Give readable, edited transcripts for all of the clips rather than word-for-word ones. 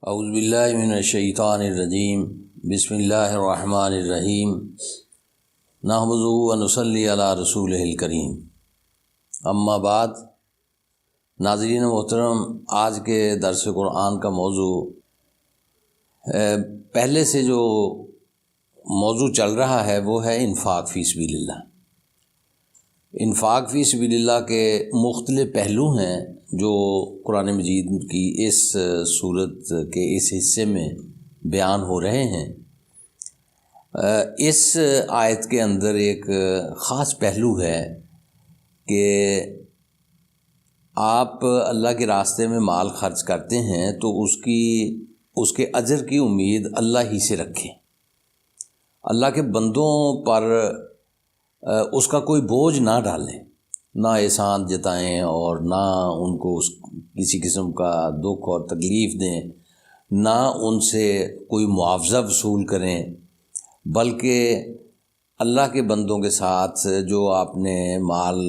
اعوذ باللہ من الشیطان الرجیم بسم اللہ الرحمن الرحیم نحمدہ و نصلی علی رسولہ الکریم اما بعد۔ ناظرین محترم، آج کے درس قرآن کا موضوع پہلے سے جو موضوع چل رہا ہے وہ ہے انفاق فی سبیل اللہ۔ انفاق فی سبیل اللہ کے مختلف پہلو ہیں جو قرآن مجید کی اس صورت کے اس حصے میں بیان ہو رہے ہیں۔ اس آیت کے اندر ایک خاص پہلو ہے کہ آپ اللہ کے راستے میں مال خرچ کرتے ہیں تو اس کے اجر کی امید اللہ ہی سے رکھیں۔ اللہ کے بندوں پر اس کا کوئی بوجھ نہ ڈالیں، نہ احسان جتائیں اور نہ ان کو کسی قسم کا دکھ اور تکلیف دیں، نہ ان سے کوئی معاوضہ وصول کریں، بلکہ اللہ کے بندوں کے ساتھ جو آپ نے مال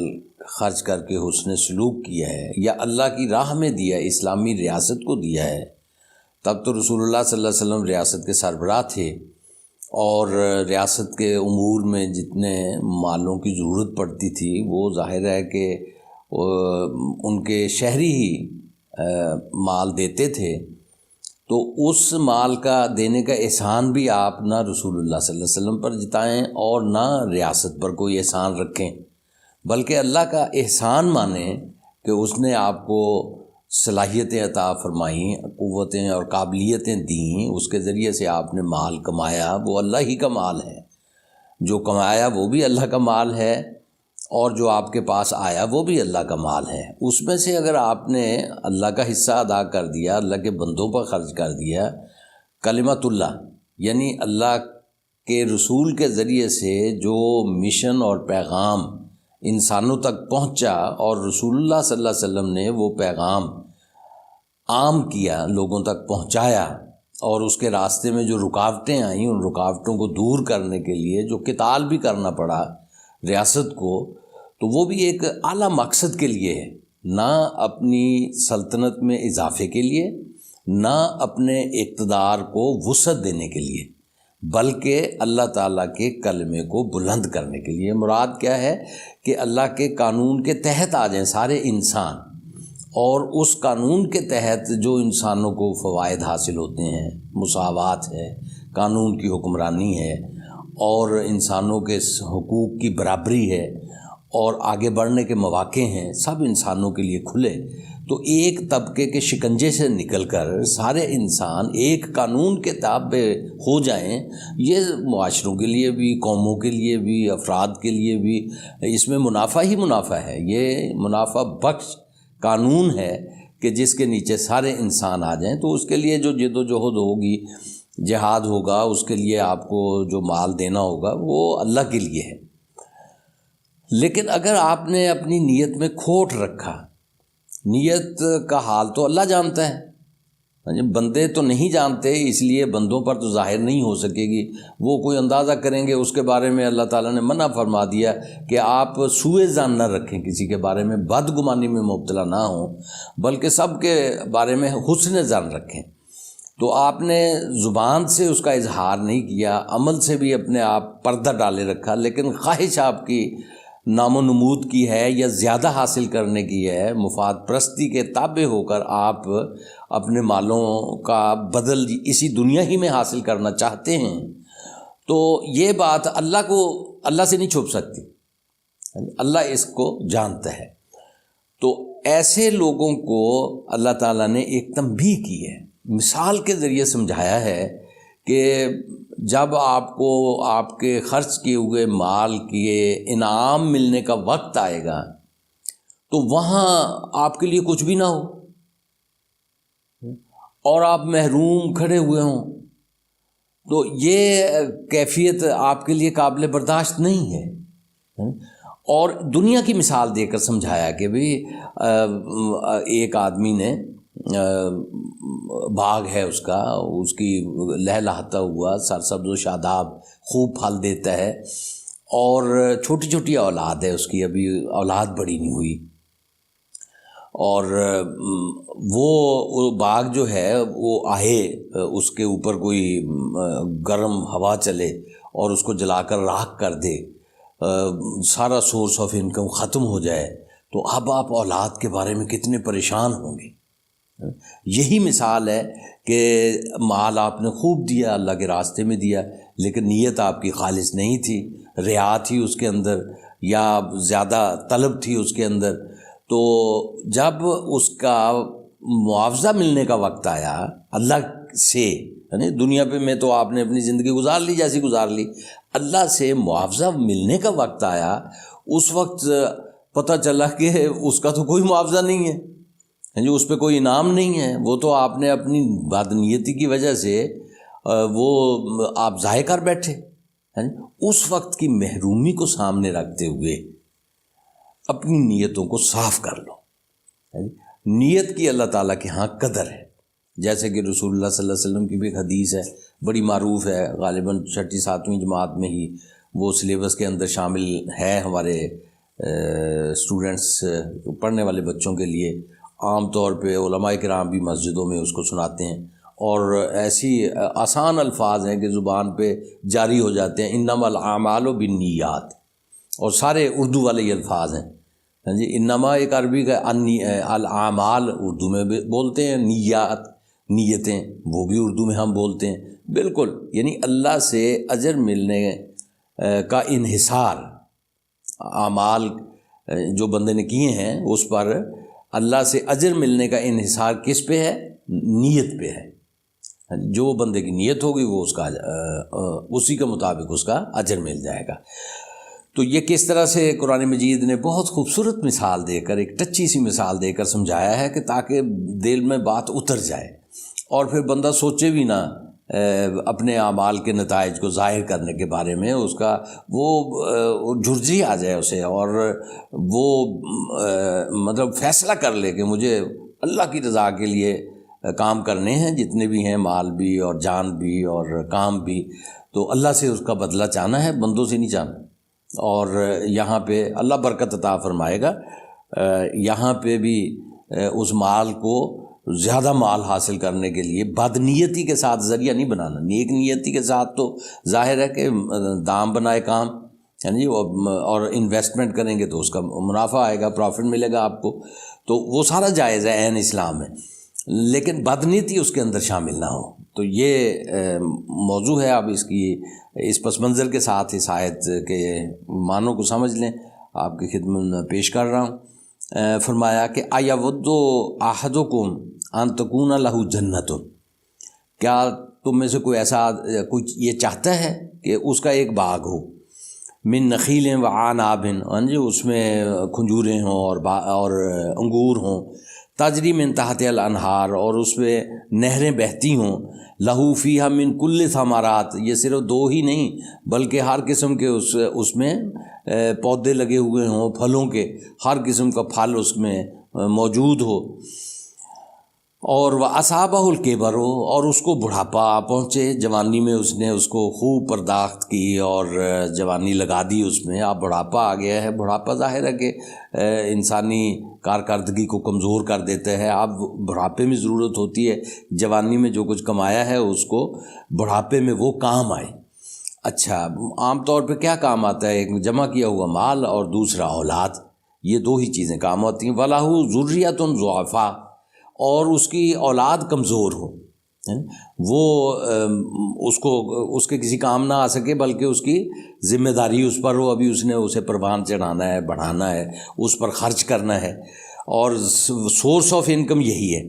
خرچ کر کے حسن سلوک کیا ہے یا اللہ کی راہ میں دیا ہے، اسلامی ریاست کو دیا ہے۔ تب تو رسول اللہ صلی اللہ علیہ وسلم ریاست کے سربراہ تھے اور ریاست کے امور میں جتنے مالوں کی ضرورت پڑتی تھی وہ ظاہر ہے کہ ان کے شہری ہی مال دیتے تھے، تو اس مال کا دینے کا احسان بھی آپ نہ رسول اللہ صلی اللہ علیہ وسلم پر جتائیں اور نہ ریاست پر کوئی احسان رکھیں، بلکہ اللہ کا احسان مانیں کہ اس نے آپ کو صلاحیتیں عطا فرمائیں، قوتیں اور قابلیتیں دیں، اس کے ذریعے سے آپ نے مال کمایا، وہ اللہ ہی کا مال ہے۔ جو کمایا وہ بھی اللہ کا مال ہے اور جو آپ کے پاس آیا وہ بھی اللہ کا مال ہے۔ اس میں سے اگر آپ نے اللہ کا حصہ ادا کر دیا، اللہ کے بندوں پر خرچ کر دیا، کلمت اللہ یعنی اللہ کے رسول کے ذریعے سے جو مشن اور پیغام انسانوں تک پہنچا اور رسول اللہ صلی اللہ علیہ وسلم نے وہ پیغام عام کیا، لوگوں تک پہنچایا، اور اس کے راستے میں جو رکاوٹیں آئیں ان رکاوٹوں کو دور کرنے کے لیے جو قتال بھی کرنا پڑا ریاست کو، تو وہ بھی ایک اعلیٰ مقصد کے لیے ہے، نہ اپنی سلطنت میں اضافے کے لیے، نہ اپنے اقتدار کو وسعت دینے کے لیے، بلکہ اللہ تعالیٰ کے کلمے کو بلند کرنے کے لیے۔ مراد کیا ہے کہ اللہ کے قانون کے تحت آ جائیں سارے انسان، اور اس قانون کے تحت جو انسانوں کو فوائد حاصل ہوتے ہیں، مساوات ہے، قانون کی حکمرانی ہے اور انسانوں کے حقوق کی برابری ہے اور آگے بڑھنے کے مواقع ہیں، سب انسانوں کے لیے کھلے، تو ایک طبقے کے شکنجے سے نکل کر سارے انسان ایک قانون کے تابع ہو جائیں، یہ معاشروں کے لیے بھی، قوموں کے لیے بھی، افراد کے لیے بھی اس میں منافع ہی منافع ہے۔ یہ منافع بخش قانون ہے کہ جس کے نیچے سارے انسان آ جائیں، تو اس کے لیے جو جد و جہد ہوگی، جہاد ہوگا، اس کے لیے آپ کو جو مال دینا ہوگا وہ اللہ کے لیے ہے۔ لیکن اگر آپ نے اپنی نیت میں کھوٹ رکھا، نیت کا حال تو اللہ جانتا ہے، بندے تو نہیں جانتے، اس لیے بندوں پر تو ظاہر نہیں ہو سکے گی، وہ کوئی اندازہ کریں گے اس کے بارے میں۔ اللہ تعالیٰ نے منع فرما دیا کہ آپ سوء ظن نہ رکھیں، کسی کے بارے میں بدگمانی میں مبتلا نہ ہوں، بلکہ سب کے بارے میں حسن ظن رکھیں۔ تو آپ نے زبان سے اس کا اظہار نہیں کیا، عمل سے بھی اپنے آپ پردہ ڈالے رکھا، لیکن خواہش آپ کی نام و نمود کی ہے یا زیادہ حاصل کرنے کی ہے، مفاد پرستی کے تابع ہو کر آپ اپنے مالوں کا بدل اسی دنیا ہی میں حاصل کرنا چاہتے ہیں، تو یہ بات اللہ سے نہیں چھپ سکتی، اللہ اس کو جانتا ہے۔ تو ایسے لوگوں کو اللہ تعالیٰ نے ایک تنبیہ کی ہے، مثال کے ذریعے سمجھایا ہے کہ جب آپ کو آپ کے خرچ کیے ہوئے مال کے انعام ملنے کا وقت آئے گا تو وہاں آپ کے لیے کچھ بھی نہ ہو اور آپ محروم کھڑے ہوئے ہوں، تو یہ کیفیت آپ کے لیے قابل برداشت نہیں ہے۔ اور دنیا کی مثال دے کر سمجھایا کہ بھی ایک آدمی نے باغ ہے اس کی لہلہاتا ہوا سرسبز و شاداب خوب پھل دیتا ہے، اور چھوٹی چھوٹی اولاد ہے اس کی، ابھی اولاد بڑی نہیں ہوئی، اور وہ باغ جو ہے وہ آئے، اس کے اوپر کوئی گرم ہوا چلے اور اس کو جلا کر راکھ کر دے، سارا سورس آف انکم ختم ہو جائے، تو اب آپ اولاد کے بارے میں کتنے پریشان ہوں گے۔ یہی مثال ہے کہ مال آپ نے خوب دیا، اللہ کے راستے میں دیا، لیکن نیت آپ کی خالص نہیں تھی، ریا تھی اس کے اندر یا زیادہ طلب تھی اس کے اندر، تو جب اس کا معاوضہ ملنے کا وقت آیا اللہ سے، یعنی دنیا پہ میں تو آپ نے اپنی زندگی گزار لی جیسی گزار لی، اللہ سے معاوضہ ملنے کا وقت آیا، اس وقت پتہ چلا کہ اس کا تو کوئی معاوضہ نہیں ہے، جو اس پہ کوئی انعام نہیں ہے، وہ تو آپ نے اپنی بدنیتی کی وجہ سے وہ آپ ضائع کر بیٹھے۔ اس وقت کی محرومی کو سامنے رکھتے ہوئے اپنی نیتوں کو صاف کر لو۔ نیت کی اللہ تعالیٰ کے ہاں قدر ہے، جیسے کہ رسول اللہ صلی اللہ علیہ وسلم کی بھی ایک حدیث ہے، بڑی معروف ہے، غالباً 6 7ویں جماعت میں ہی وہ سلیبس کے اندر شامل ہے ہمارے اسٹوڈنٹس، پڑھنے والے بچوں کے لیے۔ عام طور پہ علماء کرام بھی مسجدوں میں اس کو سناتے ہیں، اور ایسی آسان الفاظ ہیں کہ زبان پہ جاری ہو جاتے ہیں، انما الاعمال بالنیات، اور سارے اردو والے یہ الفاظ ہیں۔ جی انما ایک عربی کا الاعمال اردو میں بھی بولتے ہیں، نیات نیتیں وہ بھی اردو میں ہم بولتے ہیں، بالکل یعنی اللہ سے اجر ملنے کا انحصار، اعمال جو بندے نے کیے ہیں اس پر اللہ سے اجر ملنے کا انحصار کس پہ ہے؟ نیت پہ ہے۔ جو بندے کی نیت ہوگی وہ اس کا اسی کے مطابق اس کا اجر مل جائے گا۔ تو یہ کس طرح سے قرآن مجید نے بہت خوبصورت مثال دے کر، ایک ٹچی سی مثال دے کر سمجھایا ہے کہ تاکہ دل میں بات اتر جائے اور پھر بندہ سوچے بھی نہ اپنے اعمال کے نتائج کو ظاہر کرنے کے بارے میں، اس کا وہ جھرجھی آ جائے اسے، اور وہ مطلب فیصلہ کر لے کہ مجھے اللہ کی رضا کے لیے کام کرنے ہیں، جتنے بھی ہیں، مال بھی اور جان بھی اور کام بھی، تو اللہ سے اس کا بدلہ چاہنا ہے، بندوں سے نہیں چاہنا۔ اور یہاں پہ اللہ برکت عطا فرمائے گا، یہاں پہ بھی اس مال کو زیادہ مال حاصل کرنے کے لیے بدنیتی کے ساتھ ذریعہ نہیں بنانا، نیک نیتی کے ساتھ تو ظاہر ہے کہ دام بنائے کام، جی، اور انویسٹمنٹ کریں گے تو اس کا منافع آئے گا، پروفٹ ملے گا آپ کو، تو وہ سارا جائز ہے، عین اسلام ہے، لیکن بدنیتی اس کے اندر شامل نہ ہو۔ تو یہ موضوع ہے، اب اس پس منظر کے ساتھ اس آیت کے معنوں کو سمجھ لیں، آپ کی خدمت میں پیش کر رہا ہوں۔ فرمایا کہ اَیَوَدُّ أَحَدُکُمْ أَن تَکُونَ لَهُ جَنَّةٌ، کیا تم میں سے کوئی ایسا یہ چاہتا ہے کہ اس کا ایک باغ ہو، من نخیل وعناب، جی اس میں کھجوریں ہوں اور انگور ہوں، تجری من تحت الانہار، اور اس میں نہریں بہتی ہوں، لہو فیہا من کل ثمرات، یہ صرف 2 ہی نہیں بلکہ ہر قسم کے اس میں پودے لگے ہوئے ہوں، پھلوں کے، ہر قسم کا پھل اس میں موجود ہو، اور وَأَصَابَهُ الْكِبَرُ، اور اس کو بڑھاپا پہنچے، جوانی میں اس نے اس کو خوب پرداخت کی اور جوانی لگا دی اس میں، اب بڑھاپا آ گیا ہے۔ بڑھاپا ظاہر ہے کہ انسانی کارکردگی کو کمزور کر دیتا ہے، اب بڑھاپے میں ضرورت ہوتی ہے جوانی میں جو کچھ کمایا ہے اس کو بڑھاپے میں وہ کام آئے۔ اچھا، عام طور پہ کیا کام آتا ہے؟ ایک جمع کیا ہوا مال اور دوسرا اولاد، یہ 2 ہی چیزیں کام ہوتی ہیں۔ وَلَهُ ذُرِّيَّةٌ ضُعَفَاء، اور اس کی اولاد کمزور ہو، وہ اس کے کسی کام نہ آ سکے، بلکہ اس کی ذمہ داری اس پر ہو، ابھی اس نے اسے پروان چڑھانا ہے، بڑھانا ہے، اس پر خرچ کرنا ہے، اور سورس آف انکم یہی ہے۔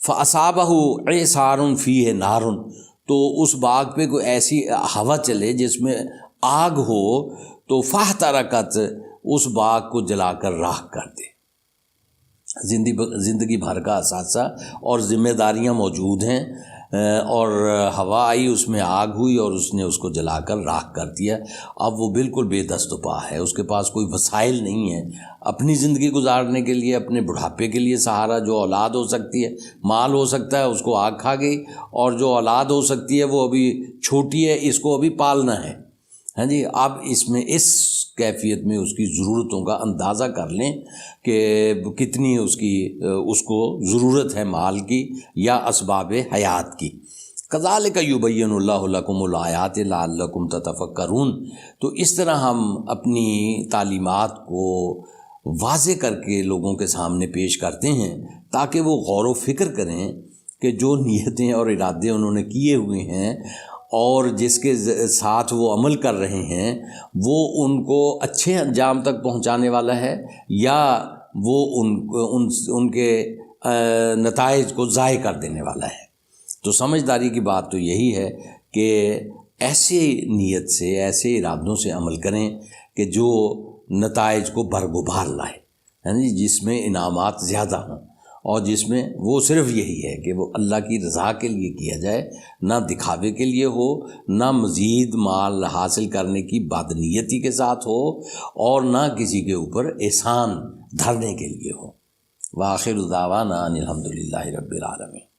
فَأَصَابَهُ عِصَارٌ فِيهِ نَارٌ، تو اس باغ پہ کوئی ایسی ہوا چلے جس میں آگ ہو، تو فَاحْتَرَقَتْ، اس باغ کو جلا کر راکھ کر دے۔ زندگی بھر کا اثاثہ اور ذمہ داریاں موجود ہیں، اور ہوا آئی، اس میں آگ ہوئی اور اس نے اس کو جلا کر راکھ کر دیا۔ اب وہ بالکل بے دست و پا ہے، اس کے پاس کوئی وسائل نہیں ہے اپنی زندگی گزارنے کے لیے، اپنے بڑھاپے کے لیے سہارا۔ جو اولاد ہو سکتی ہے، مال ہو سکتا ہے، اس کو آگ کھا گئی، اور جو اولاد ہو سکتی ہے وہ ابھی چھوٹی ہے، اس کو ابھی پالنا ہے، ہاں جی، آپ اس میں اس کیفیت میں اس کی ضرورتوں کا اندازہ کر لیں کہ کتنی اس کو ضرورت ہے مال کی یا اسباب حیات کی۔ کذالک یبین اللہ لکم الآیات لعلکم تتفکرون، تو اس طرح ہم اپنی تعلیمات کو واضح کر کے لوگوں کے سامنے پیش کرتے ہیں تاکہ وہ غور و فکر کریں کہ جو نیتیں اور ارادے انہوں نے کیے ہوئے ہیں اور جس کے ساتھ وہ عمل کر رہے ہیں وہ ان کو اچھے انجام تک پہنچانے والا ہے یا وہ ان کے نتائج کو ضائع کر دینے والا ہے۔ تو سمجھداری کی بات تو یہی ہے کہ ایسے نیت سے، ایسے ارادوں سے عمل کریں کہ جو نتائج کو برگزار لائے، یعنی جس میں انعامات زیادہ ہوں اور جس میں وہ صرف یہی ہے کہ وہ اللہ کی رضا کے لیے کیا جائے، نہ دکھاوے کے لیے ہو، نہ مزید مال حاصل کرنے کی بدنیتی کے ساتھ ہو، اور نہ کسی کے اوپر احسان دھرنے کے لیے ہو۔ وآخر دعوانا ان الحمد للہ رب العالمین۔